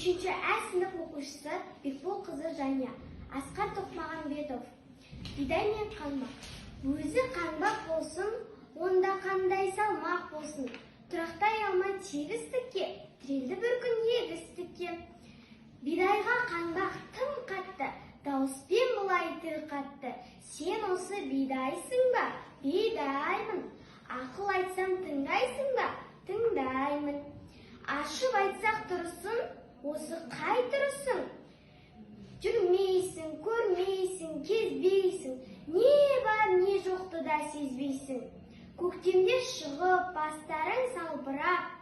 3-ші А сынып оқушысы Бекбол қызы Жания. Асқар Тоқмағанбетов. Бидай мен қаңбақ. Өзі қаңбақ болсын, онда қандай салмақ болсын. Тұрақтай алмай тегістікке, тірелді бір күн егістікке. Бидайға қаңбақ тым қатты, дауыспен бұлай тіл қатты. Сен осы бидайсың ба? Бидаймын. Ақыл айтсам тыңдайсың ба? Тыңдаймын. Ашып айтсақ тұрысын, осы қай тұрысың? Жүрмейсің, көрмейсің, кезбейсің, не бар, не жоқты да сезбейсің. Көктемде шығып, бастарың салбырап,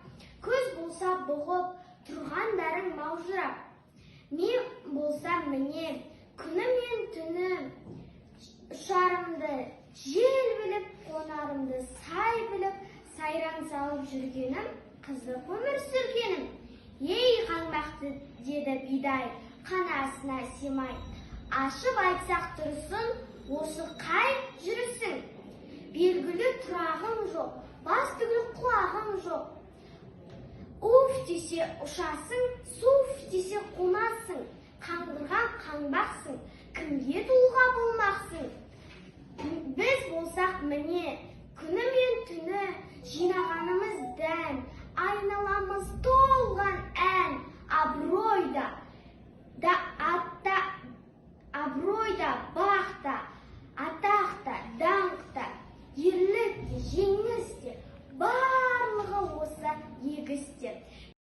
көз болса бұғып, тұрғандарың маужырап. Мен болсам міне, күні мен түні, ұшарымды жел біліп, қонарымды сай біліп, сайран салып жүргенім, қызық өмір сүргенім. Ей қаңбақты, деді бидай, қанасына симай. Ашып айтсақ тұрсын, осы қай жүрісің? Белгілі тұрағың жоқ, бас түгіл құлағың жоқ. Уф десе ұшасың, суф десе қонасың. Қаңғырған қаңбақсың, кімге тұлға болмақсың? Біз болсақ міне, күні мен түні, жинағанымыз дән, айналамыз